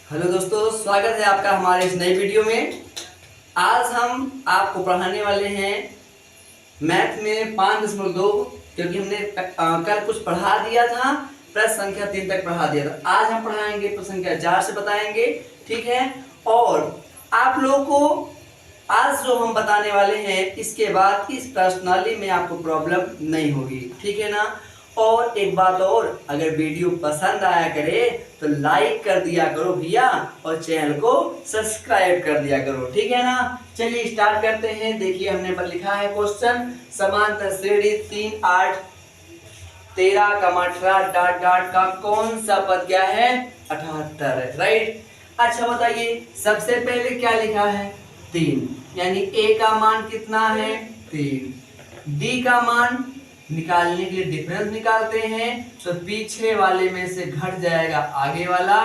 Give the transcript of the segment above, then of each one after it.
Hello दोस्तों, स्वागत है आपका हमारे इस नई वीडियो में। आज हम आपको पढ़ाने वाले हैं मैथ में 5.2, क्योंकि हमने कल कुछ पढ़ा दिया था, प्रश्न संख्या 3 तक पढ़ा दिया था। आज हम पढ़ाएंगे प्रश्न संख्या 4 से बताएंगे, ठीक है। और आप लोगों को आज जो हम बताने वाले हैं, इसके बाद इस प्रश्नावली में आपको प्रॉब्लम नहीं होगी, ठीक है ना। और एक बात और, अगर वीडियो पसंद आया करे तो लाइक कर दिया करो भैया, और चैनल को सब्सक्राइब कर दिया करो, ठीक है ना। चलिए स्टार्ट करते हैं। देखिए हमने पर लिखा है क्वेश्चन, समांतर श्रेणी 3, 8, 13, 18 डॉट डॉट का कौन सा पद क्या है? 78 है, राइट। अच्छा बताइए, सबसे पहले क्या लिखा है? 3, यानी ए का मान कितना है? 3। डी का मान निकालने के लिए डिफरेंस निकालते हैं, तो पीछे वाले में से घट जाएगा आगे वाला,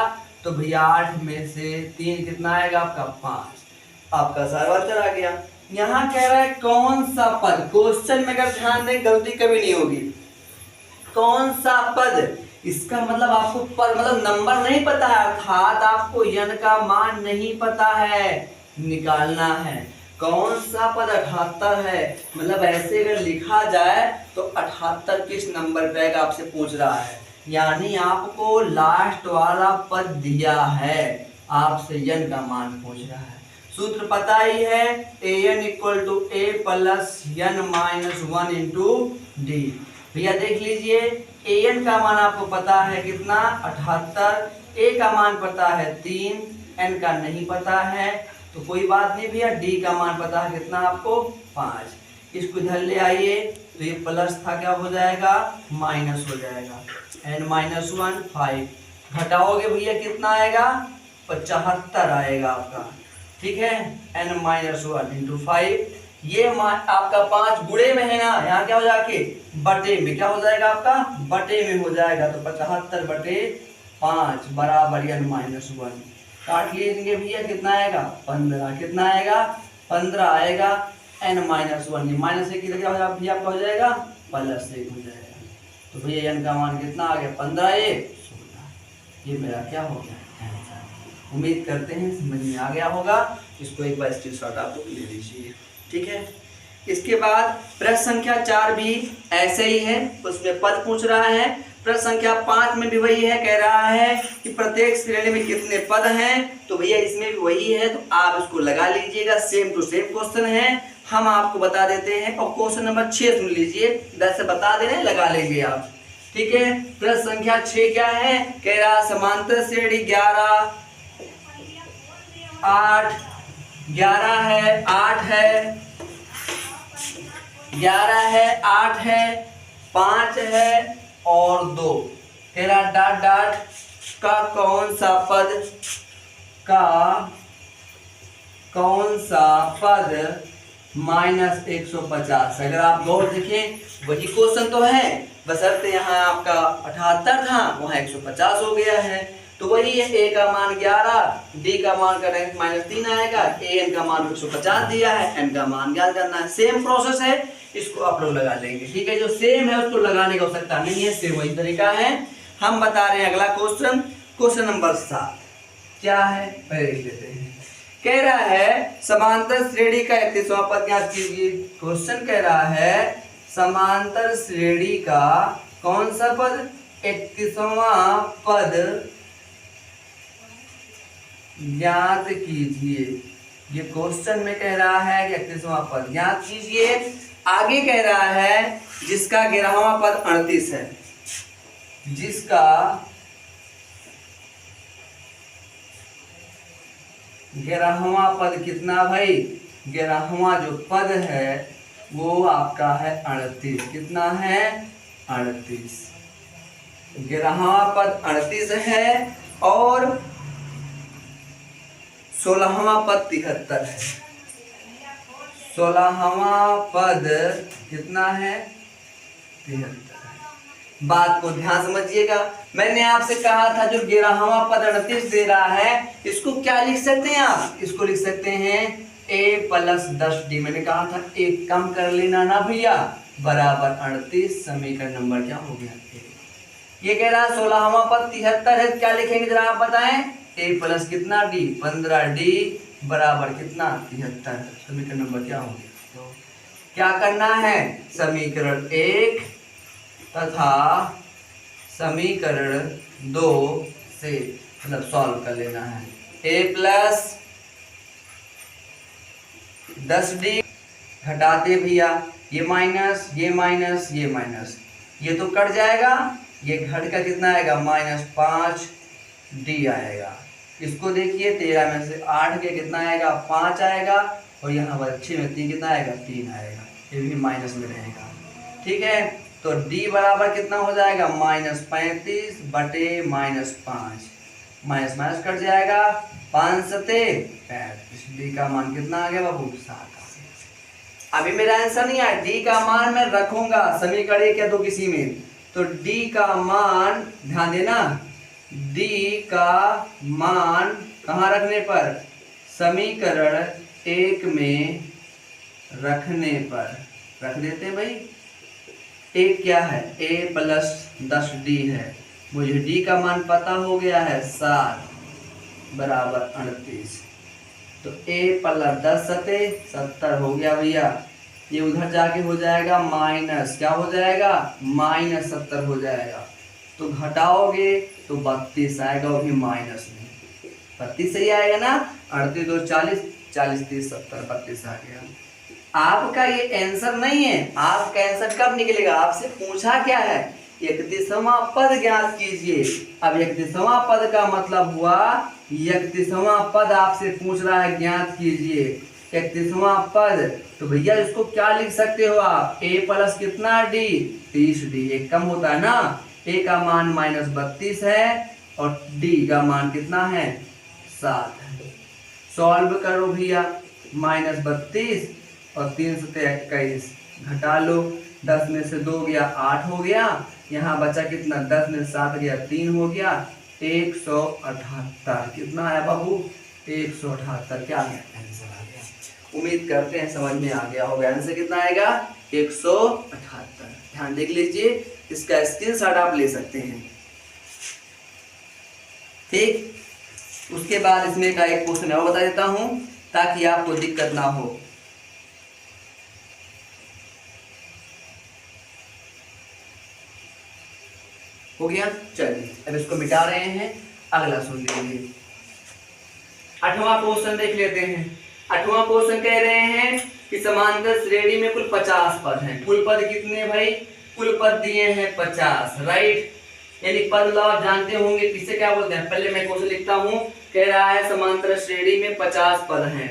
तो भैया 8 में से 3 कितना आएगा आपका? 5। आपका सारा आंसर आ गया। यहाँ कह रहा है कौन सा पद, क्वेश्चन में अगर ध्यान दें गलती कभी नहीं होगी। कौन सा पद, इसका मतलब आपको पद मतलब नंबर नहीं पता है, अर्थात आपको यन का मान नहीं पता है, निकालना है। कौन सा पद 78 है, मतलब ऐसे अगर लिखा जाए तो 78 किस नंबर पे आएगा आपसे पूछ रहा है। यानी आपको लास्ट वाला पद दिया है, आपसे यन का मान पूछ रहा है। सूत्र पता ही है, an equal to a plus n minus 1 into d. भैया देख लीजिए, an का मान आपको पता है कितना? 78। a का मान पता है 3, n का नहीं पता है, तो कोई बात नहीं भैया। डी का मान पता है कितना आपको? 5। इसको इधर ले आइए, तो ये प्लस था क्या हो जाएगा? माइनस हो जाएगा। n माइनस 1 5 घटाओगे भैया कितना आएगा? 75 आएगा आपका, ठीक है। n माइनस 1 इंटू 5, ये आपका 5 गुणे में है ना, यहाँ क्या हो जाके बटे में क्या हो जाएगा आपका? बटे में हो जाएगा, तो 75 बटे 5 बराबर n माइनस 1। काट लीजिए भैया, कितना आएगा? 15। कितना आएगा? 15 आएगा। n माइनस 1 माइनस 1 क्या हो जाएगा भैया आपका? हो जाएगा प्लस 1 हो जाएगा। तो भैया n का मान कितना आ गया? 15 1 16। ये मेरा क्या हो गया? उम्मीद करते हैं समझ में आ गया होगा। इसको एक बार स्क्रीनशॉट आप लोग ले लीजिए, ठीक है। इसके बाद प्रश्न संख्या 4 भी ऐसे ही है, उसमें पद पूछ रहा है। प्रश्न संख्या 5 में भी वही है, कह रहा है कि प्रत्येक श्रेणी में कितने पद हैं, तो भैया इसमें भी वही है, तो आप इसको लगा लीजिएगा। सेम टू सेम क्वेश्चन है, हम आपको बता देते हैं। और क्वेश्चन नंबर 6 सुन लीजिए, वैसे बता दे रहे, लगा लेंगे आप, ठीक है। प्रश्न संख्या 6 क्या है? कह रहा समांतर श्रेणी 11 8 11 है, 8 है, 11 है, 8 है, 5 है और 2। तेरा डॉट डॉट का कौन सा पद माइनस 150। अगर आप गौर देखें वही क्वेश्चन तो है, बशर्ते यहाँ आपका 78 था, वहाँ 150 हो गया है। तो वही है, a का मान 11, d का मान करेंगे माइनस 3 आएगा, an का मान 150 दिया है, n का मान ज्ञात करना है। सेम प्रोसेस है, इसको आप लोग लगा लेंगे, ठीक है। जो सेम है उसको लगाने की आवश्यकता नहीं है, सेम वही तरीका है। हम बता रहे हैं अगला क्वेश्चन, क्वेश्चन नंबर 7 क्या है, पहले लिख लेते हैं। कह रहा है समांतर श्रेणी का 31वां पद ज्ञात कीजिए। क्वेश्चन कह रहा है समांतर श्रेणी का कौन सा पद? 31वां पद ज्ञात कीजिए। ये क्वेश्चन में कह रहा है कि 31वां पद ज्ञात कीजिए। आगे कह रहा है जिसका 11वां पद 38 है, जिसका 11वां पद कितना भाई? 11वां जो पद है वो आपका है 38। कितना है? 38। 11वां पद 38 है और 16वां पद 73 है। 16वां पद कितना है? 73। बात को ध्यान समझिएगा, मैंने आपसे कहा था जो 11वां पद 38 दे रहा है, इसको क्या लिख सकते हैं आप? इसको लिख सकते हैं a प्लस 10d। मैंने कहा था एक कम कर लेना ना भैया, बराबर 38। समीकरण नंबर क्या हो गया? ये कह रहा है 16वां पद 73 है, क्या लिखेंगे जरा आप बताएं? ए प्लस कितना डी 15d बराबर कितना 73। समीकरण नंबर क्या हो गया? तो क्या करना है, समीकरण 1 तथा समीकरण 2 से मतलब सॉल्व कर लेना है। ए प्लस 10d घटाते भैया ये माइनस ये माइनस ये माइनस, ये तो कट जाएगा, ये घट का कितना आएगा -5d आएगा। इसको देखिए 13 में से 8 के कितना आएगा 5 आएगा, और यहाँ पर 6 में 3 कितना आएगा 3 आएगा, ये भी माइनस में रहेगा। ठीक है, तो d बराबर कितना हो जाएगा -35 बटे -5, माइनस माइनस कट जाएगा, 5 सते 35, d का मान कितना आ गया बाबू 7। अभी मेरा आंसर नहीं आया, d का मान मैं रखूंगा समीकरण 1 या 2 किसी में, तो d का मान ध्यान देना, d का मान कहाँ रखने पर, समीकरण 1 में रखने पर रख देते हैं भाई। एक क्या है a प्लस 10d है, मुझे d का मान पता हो गया है 7 बराबर 38, तो a प्लस 10 सते 70 हो गया भैया। ये उधर जाके हो जाएगा माइनस, क्या हो जाएगा -70 हो जाएगा, तो घटाओगे तो 32 आएगा, वो भी माइनस में 32 सही आएगा ना, 38 2 40 40 30 70 32 आ गया। आपका ये आंसर नहीं है, आपका आंसर कब निकलेगा, आपसे पूछा क्या है 31वां पद ज्ञात कीजिए। अब 31वां पद का मतलब हुआ 31वां पद आपसे पूछ रहा है ज्ञात कीजिए 31वां पद, तो भैया इसको क्या लिख सकते हो आप, a प्लस कितना d 30d, एक कम होता है ना, a का मान -32 है और d का मान कितना है 7 है। सॉल्व करो भैया, -32 और 3 सते 21 घटा लो, 10 में से 2 गया 8 हो गया, यहाँ बचा कितना 10 में 7 गया 3 हो गया, 178 कितना आया बाबू 178, क्या आंसर आ गया। उम्मीद करते हैं समझ में आ गया होगा, आंसर कितना आएगा 178। ध्यान देख लीजिए, इसका स्क्रीनशॉट आप ले सकते हैं। ठीक, उसके बाद इसमें का एक क्वेश्चन और बता देता हूं ताकि आपको दिक्कत ना हो। हो गया, चलिए अब इसको मिटा रहे हैं, अगला सुन लीजिए। 8वां क्वेश्चन देख लेते हैं। 8वां क्वेश्चन कह रहे हैं कि समांतर श्रेणी में कुल 50 पद हैं। कुल पद कितने भाई, कुल पद दिए हैं 50, राइट, यानी पद लॉ जानते होंगे किसे क्या बोलते हैं। पहले मैं क्वेश्चन लिखता हूं, कह रहा है समांतर श्रेणी में 50 पद हैं।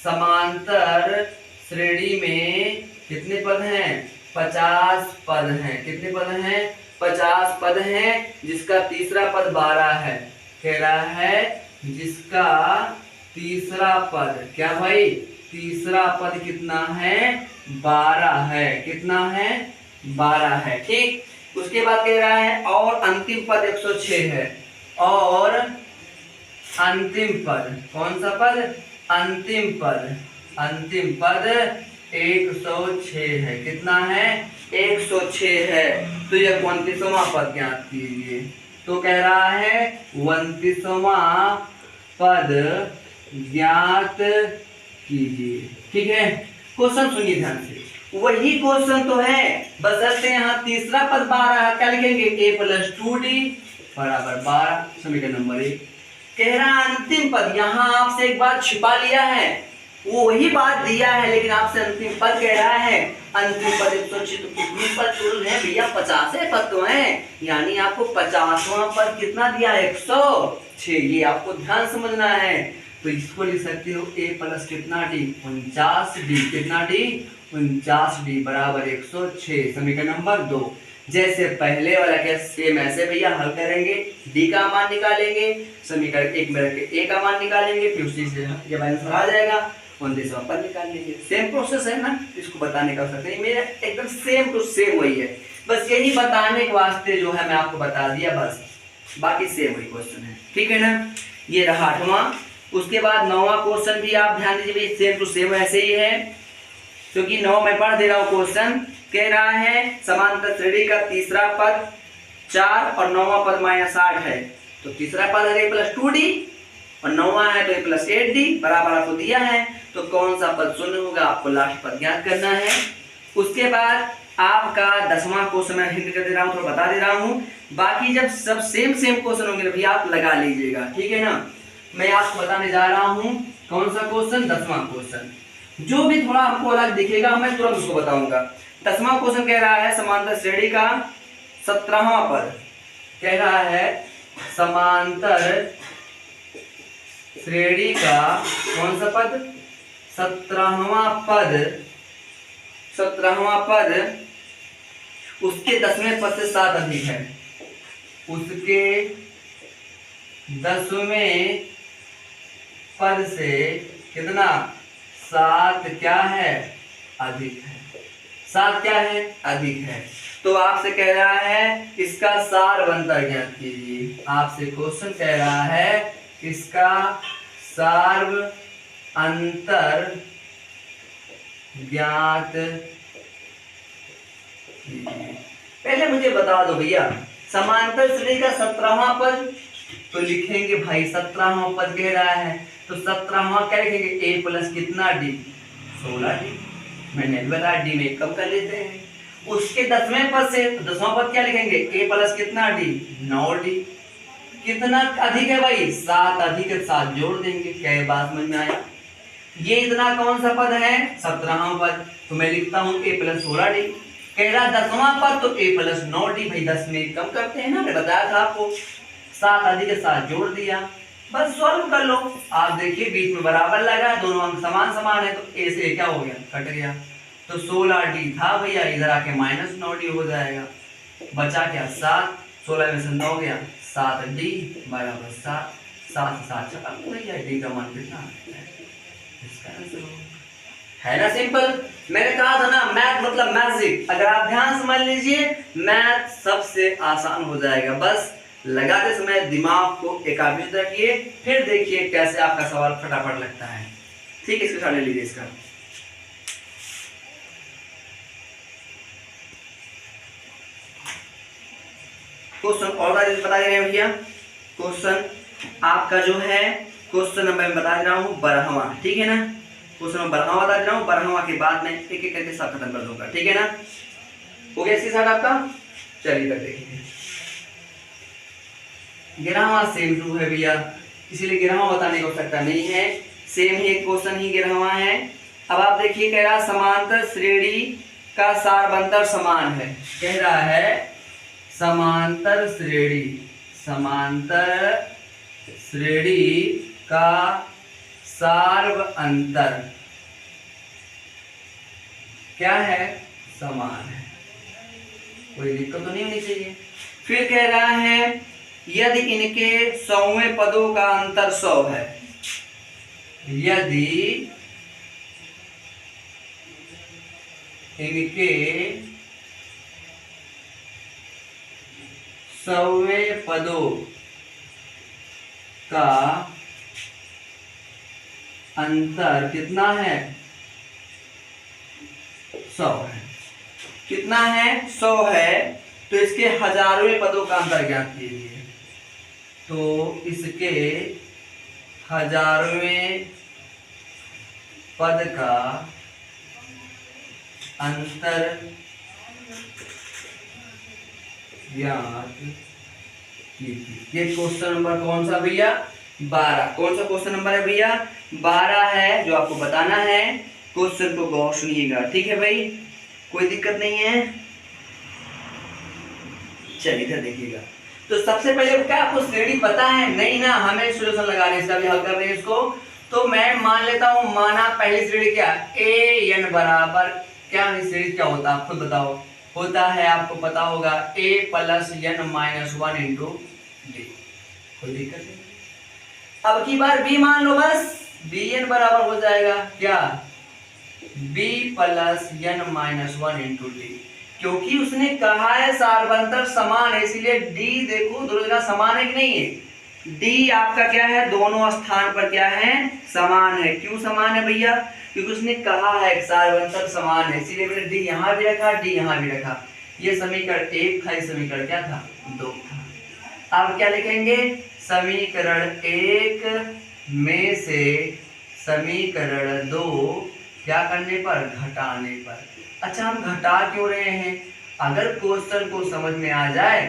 समांतर श्रेणी में कितने पद हैं 50 पद हैं। कितने पद हैं 50 पद हैं, जिसका तीसरा पद 12 है। कह रहा है जिसका तीसरा पद, क्या भाई तीसरा पद कितना है 12 है, कितना है 12 है। ठीक, उसके बाद कह रहा है और अंतिम पद 106 है, और अंतिम पद कौन सा पद, अंतिम पद, अंतिम पद 106 है। कितना है 106 है, तो यह 29वां पद ज्ञात कीजिए। तो कह रहा है 29वां पद ज्ञात कीजिए। ठीक है, क्वेश्चन सुनिए ध्यान से, वही क्वेश्चन तो है, बशर्ते यहाँ तीसरा पद 12 है, क्या लिखेंगे a प्लस 2d बराबर 12, समीकरण नंबर 1। कह रहा अंतिम पद, यहाँ आपसे एक बात छिपा लिया है, वो वही बात दिया है लेकिन आपसे अंतिम पद कह रहा है। अंतिम पद 106, तो कितने पद टोटल है भैया 50 पद तो हैं, यानी आपको 50वां पद कितना दिया 106, ये आपको ध्यान समझना है। तो इसको लिख सकते हो a प्लस कितना d 49d, कितना d 49d बराबर 106, समीकरण नंबर 2। जैसे पहले वाला के सेम ऐसे भैया हल करेंगे, d का मान निकालेंगे, समीकरण 1 में रख के a का मान निकालेंगे, फिर उसी से जब आंसर आ जाएगा 29वां पद निकाल लेंगे। सेम प्रोसेस है ना, इसको बताने का सकते हैं, मेरा एकदम सेम टू सेम वही है, बस यही बताने के वास्ते जो है मैं आपको बता दिया, बस बाकी सेम वही क्वेश्चन है। ठीक है ना, ये रहा 8वां। उसके बाद 9वां क्वेश्चन भी आप ध्यान दीजिए, सेम टू सेम ऐसे ही है, क्योंकि 9 मैं पढ़ दे रहा हूँ। क्वेश्चन कह रहा है समांतर श्रेणी का तीसरा पद 4 और 9वां पद -8 है, तो तीसरा पद है a प्लस 2d और 9वां है तो a प्लस 8d बराबर आपको दिया है। तो कौन सा पद शून्य होगा आपको लास्ट पद ज्ञात करना है। उसके बाद आपका 10वां क्वेश्चन मैं हिंट कर दे रहा हूँ, थोड़ा बता दे रहा हूँ। बाकी जब सब सेम क्वेश्चन होंगे भैया आप लगा लीजिएगा, ठीक है ना। मैं आपको बताने जा रहा हूँ कौन सा क्वेश्चन, 10वां क्वेश्चन। जो भी थोड़ा आपको अलग दिखेगा मैं तुरंत उसको बताऊंगा। 10वां क्वेश्चन कह रहा है समांतर श्रेणी का 17वां पद, कह रहा है समांतर श्रेणी का कौन सा पद, 17वां पद, 17वां पद उसके 10वें पद से 7 अधिक है, उसके 10वें पद से कितना 7 क्या है अधिक है, 7 क्या है अधिक है। तो आपसे कह रहा है इसका सार अंतर ज्ञात कीजिए। आपसे क्वेश्चन कह रहा है इसका सार अंतर ज्ञात कीजिए। पहले मुझे बता दो भैया समांतर श्रेणी का 17वां पद, तो लिखेंगे भाई 17वां पद कह रहा है तो 17वां क्या लिखेंगे a प्लस कितना d 16d। मैंने बताया d में कम कर लेते हैं। उसके 10वें पद से 10वां पद क्या लिखेंगे a प्लस कितना d 9d। कितना अधिक है भाई 7 अधिक है 7 जोड़ देंगे। क्या ये बात समझ में आया। ये इतना कौन सा पद है 17वां पद, तो मैं लिखता हूँ a प्लस 16d। कह रहा 10वां पद तो a प्लस 9d। भाई 10 में कम करते हैं ना, मैं बताया था आपको 7 अधिक है 7 जोड़ दिया, बस सॉल्व कर लो। आप देखिए बीच में बराबर लगा, दोनों अंक समान समान है तो a से क्या हो गया कट गया। तो 16d था भैया, इधर आके माइनस 9d हो जाएगा, बचा क्या 7, 16 में से 9 गया 7d बराबर 7, 7 से 7 चला भैया d का मान कितना इसका आंसर है ना सिंपल। मैंने कहा था ना मैथ मतलब मैजिक। अगर आप ध्यान समझ लीजिए मैथ सबसे आसान हो जाएगा। बस लगाते समय दिमाग को एकाग्रित रखिए, फिर देखिए कैसे आपका सवाल फटाफट लगता है। ठीक है, इसको छाड़ लीजिए इसका। क्वेश्चन और बता दे रहे हैं भैया। क्वेश्चन आपका जो है क्वेश्चन नंबर में बता दे रहा हूँ 12वां, ठीक है ना। क्वेश्चन नंबर 12वां बता दे रहा हूँ, 12वां के बाद में एक एक करके सब खत्म कर दूंगा, ठीक है ना। हो गया इसके साथ आपका। चलिए कर देखिए 11वां सेम टू है भैया, इसीलिए 11वां बताने की आवश्यकता नहीं है, सेम ही एक क्वेश्चन ही 11वां है। अब आप देखिए कह रहा समांतर श्रेणी का सारबंतर समान है। कह रहा है समांतर श्रेणी, समांतर श्रेणी का सार्व अंतर क्या है समान है, कोई दिक्कत तो नहीं होनी चाहिए। फिर कह रहा है यदि इनके 100वें पदों का अंतर 100 है, यदि इनके 100वें पदों का अंतर कितना है 100 है। कितना है 100 है, तो इसके 1000वें पदों का अंतर ज्ञात कीजिए। तो इसके 1000वें पद का अंतर ज्ञात कीजिए। ये क्वेश्चन नंबर कौन सा भैया 12। कौन सा क्वेश्चन नंबर है भैया 12 है, जो आपको बताना है। क्वेश्चन को गौर सुनिएगा, ठीक है भाई, कोई दिक्कत नहीं है। चलिए इधर देखिएगा। तो सबसे पहले क्या आपको श्रेणी पता है नहीं ना, हमें सॉल्यूशन लगा रहे हैं इसका भी हल कर रहे हैं इसको। तो मैं मान लेता हूं, माना पहली श्रेणी क्या a n बराबर क्या श्रेणी क्या होता है आप खुद बताओ, होता है आपको पता होगा a plus n minus 1 into d। कोई दिक्कत नहीं। अब की बार b मान लो, बस bn बराबर हो जाएगा क्या b plus n minus 1 into d, क्योंकि उसने कहा है सारबंतर समान है, इसीलिए d देखो दोनों जगह समान है कि नहीं है। d आपका क्या है दोनों स्थान पर क्या है समान है। क्यों समान है भैया, क्योंकि उसने कहा है सारबंतर समान है, इसीलिए मैंने d यहाँ भी रखा d यहाँ भी रखा। ये समीकरण 1 था, ये समीकरण क्या था 2 था। अब क्या लिखेंगे समीकरण 1 में से समीकरण 2 क्या करने पर, घटाने पर। अच्छा, हम घटा क्यों रहे हैं? अगर क्वेश्चन को समझ में आ जाए,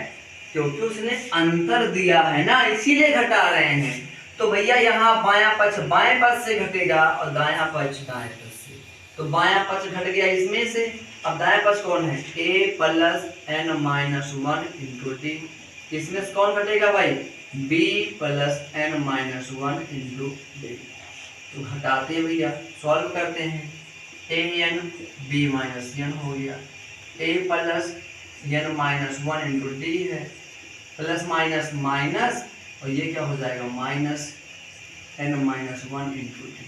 क्योंकि उसने अंतर दिया है ना, इसीलिए घटा रहे हैं। तो भैया यहाँ बायां पक्ष बाएं पक्ष से घटेगा और दायां पक्ष दाएं पक्ष से, तो बायां पक्ष घट गया इसमें से। अब दायां पक्ष कौन है? a plus n minus 1 into D. इसमें से कौन घटेगा भाई? b plus n minus 1 into D. तो घटाते हैं भैया, सॉल्व करते हैं। an b माइनस n हो गया, a plus n minus 1 into D है, प्लस माइनस माइनस, और ये क्या हो जाएगा? Minus n minus 1 into D.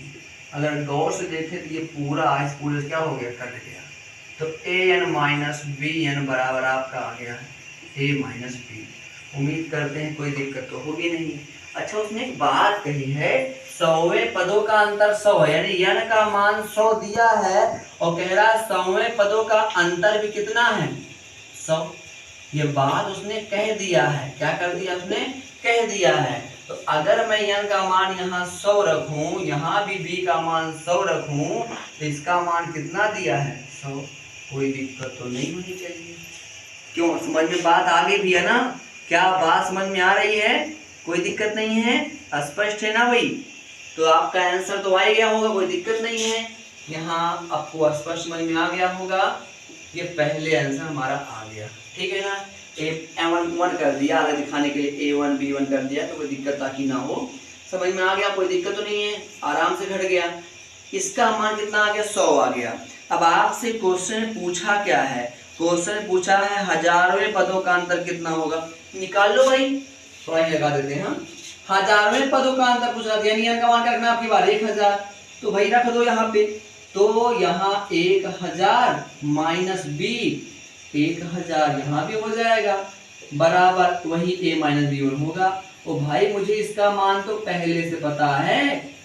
अगर गौर से देखें तो ये पूरा इस पूरे क्या हो गया? कट गया। तो an माइनस बी एन बराबर आपका आ गया a माइनस बी। उम्मीद करते हैं कोई दिक्कत तो होगी नहीं। अच्छा, उसने एक बात कही है, 100वें पदों का अंतर 100 है, यानी n का मान 100 दिया है और कह रहा है 100वें पदों का अंतर भी कितना है? 100। ये बात उसने कह दिया है। क्या कर दिया उसने? कह दिया है। तो अगर मैं n का मान यहाँ 100 रखूं, यहाँ भी b का मान 100 रखूं, तो इसका मान कितना दिया है? 100। कोई दिक्कत तो नहीं होनी चाहिए। क्यों? समझ में बात आ गई भैया ना? क्या बात समझ में आ रही है? कोई दिक्कत नहीं है? स्पष्ट है ना भाई? तो आपका आंसर तो आ ही गया होगा, कोई दिक्कत नहीं है। यहाँ आपको स्पष्ट समझ में आ गया होगा। ये पहले आंसर हमारा आ गया, ठीक है ना? A1 कर दिया, आगे दिखाने के लिए A1 B1 कर दिया, तो कोई दिक्कत ताकि ना हो। समझ में आ गया? कोई दिक्कत तो नहीं है, आराम से घट गया। इसका मान कितना आ गया? 100 आ गया। अब आपसे क्वेश्चन पूछा क्या है? क्वेश्चन पूछा है हजारवें पदों का अंतर कितना होगा। निकाल लो भाई, थोड़ा ही लगा देते हैं हम। हजारवें पदों का अंतर पूछा, यानी n का मान क्या रखना आपकी बार? 1000। तो भाई रख दो यहाँ पे। तो यहाँ 1000 माइनस b, 1000 यहाँ भी हो जाएगा, बराबर वही a माइनस b1 होगा। ओ भाई, मुझे इसका मान तो पहले से पता है।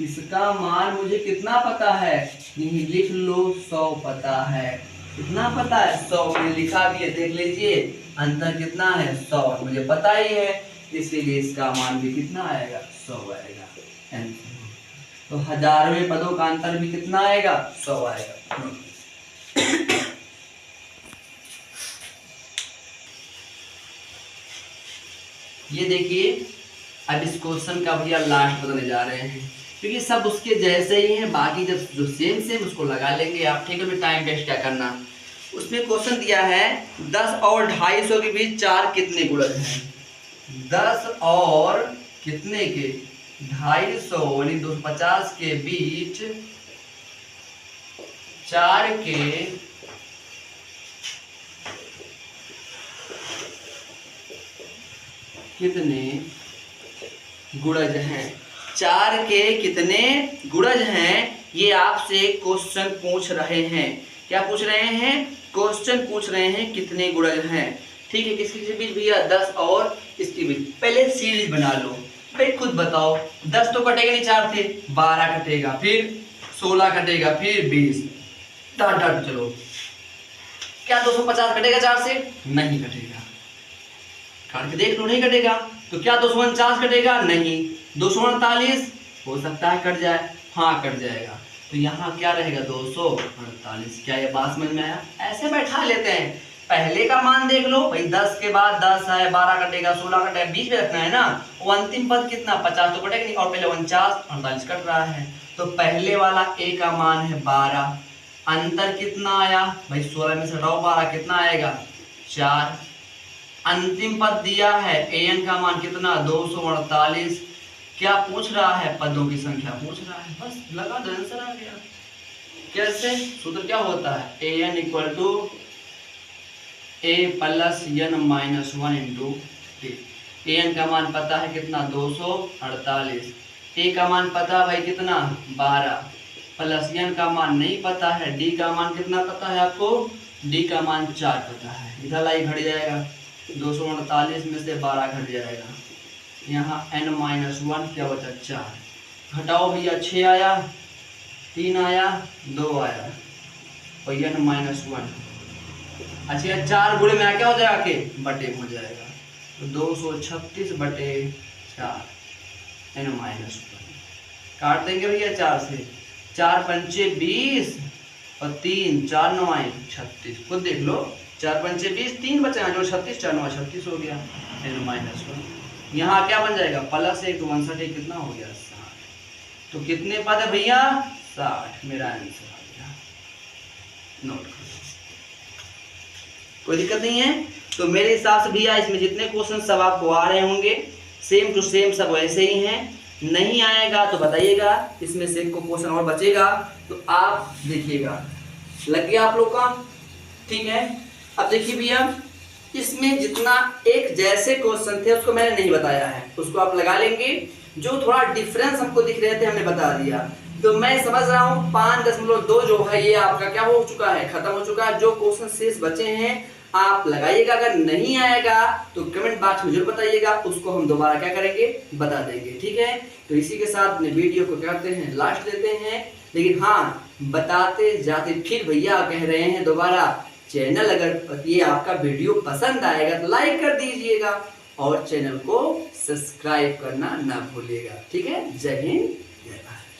इसका मान मुझे कितना पता है? यही लिख लो, 100 पता है। कितना पता है? 100 मैंने लिखा भी है, देख लीजिए। अंतर कितना है? 100 मुझे पता ही है, इसीलिए इसका मान भी कितना आएगा? 100 आएगा। तो हजारवें पदों का अंतर भी कितना आएगा? 100 आएगा। ये देखिए, अब इस क्वेश्चन का भैया लास्ट बताने जा रहे हैं, क्योंकि सब उसके जैसे ही हैं। बाकी जब जो सेम सेम उसको लगा लेंगे आप, ठीक है? टाइम वेस्ट क्या करना। उसमें क्वेश्चन दिया है 10 और 250 के बीच 4 कितने गुणज हैं? 10 और कितने के? 250 यानी 250 के बीच 4 के कितने गुणज हैं? 4 के कितने गुणज हैं? ये आपसे क्वेश्चन पूछ रहे हैं। क्या पूछ रहे हैं? क्वेश्चन पूछ रहे हैं कितने गुणज हैं, ठीक है? किसके बीच भैया? 10 और इसके बीच। पहले सीरीज बना लो भाई, खुद बताओ। 10 तो कटेगा नहीं, 4 थे, 12 कटेगा, फिर 16 कटेगा, फिर 20। डट चलो। क्या 250 कटेगा 4 से? नहीं कटेगा। काट के देख लो, नहीं कटेगा। तो क्या 249 कटेगा? नहीं। 248 हो सकता है कट जाए, हाँ कट जाएगा। तो यहाँ क्या रहेगा? 248। क्या ये बात समझ में आया? ऐसे बैठा लेते हैं। पहले का मान देख लो भाई, 10 के बाद 10 है, 12 कटेगा, 16 कटेगा, बीच में रखना है ना। वो अंतिम पद कितना? 50 तो कटेगा नहीं, और पहले 49, 48 कट रहा है। तो पहले वाला a का मान है 12, अंतर कितना आया भाई? 16 में से हटाओ 12, कितना आएगा? 4। अंतिम पद दिया है an का मान कितना? 248। क्या पूछ रहा है? पदों की संख्या पूछ रहा है। बस लगा दो, आंसर आ गया। कैसे? सूत्र क्या होता है? an equal to a plus n minus 1 into a। an का मान पता है कितना? 248। a का मान पता भाई कितना? 12, प्लस n का मान नहीं पता है। d का मान कितना पता है आपको? d का मान 4 पता है। इधर लाई घट जाएगा, 248 में से 12 घट जाएगा। यहाँ n माइनस 1 क्या बचा? 4। घटाओ भैया, 6 आया, 3 आया, 2 आया, और n माइनस 1। अच्छा, 4 गुणे में क्या हो जाएगा? के बटे हो जाएगा। तो 236 बटे 4। यानी -1। काट देंगे भैया 4 से, 4 पंचे 20 और 3 4 9 36। खुद देख लो, 4 पंचे 20, 3 बचा जो 36, 4 9 36 हो गया, यानी -1। यहाँ क्या बन जाएगा, +1 तो 1 कितना हो गया 60। तो कितने पद है भैया, 60 मेरा आंसर आ गया। नोट करो, कोई दिक्कत नहीं है। तो मेरे हिसाब से भैया इसमें जितने क्वेश्चन सब आपको आ रहे होंगे सेम टू सेम सब वैसे ही हैं। नहीं आएगा तो बताइएगा, इसमें से एक को क्वेश्चन और बचेगा तो आप देखिएगा। लग गया आप लोग का, ठीक है। अब देखिए भैया, इसमें जितना एक जैसे क्वेश्चन थे उसको मैंने नहीं बताया है, उसको आप लगा लेंगे। जो थोड़ा डिफरेंस हमको दिख रहे थे हमने बता दिया। तो मैं समझ रहा हूँ 5.2 जो है ये आपका क्या हो चुका है, खत्म हो चुका है। जो क्वेश्चन शेष बचे हैं आप लगाइएगा, अगर नहीं आएगा तो कमेंट बॉक्स में जरूर बताइएगा, उसको हम दोबारा क्या करेंगे, बता देंगे, ठीक है। तो इसी के साथ अपने वीडियो को करते हैं लास्ट देते हैं। लेकिन हाँ, बताते जाते फिर भैया कह रहे हैं दोबारा, चैनल अगर ये आपका वीडियो पसंद आएगा तो लाइक कर दीजिएगा और चैनल को सब्सक्राइब करना ना भूलिएगा, ठीक है। जय हिंद, जय भारत।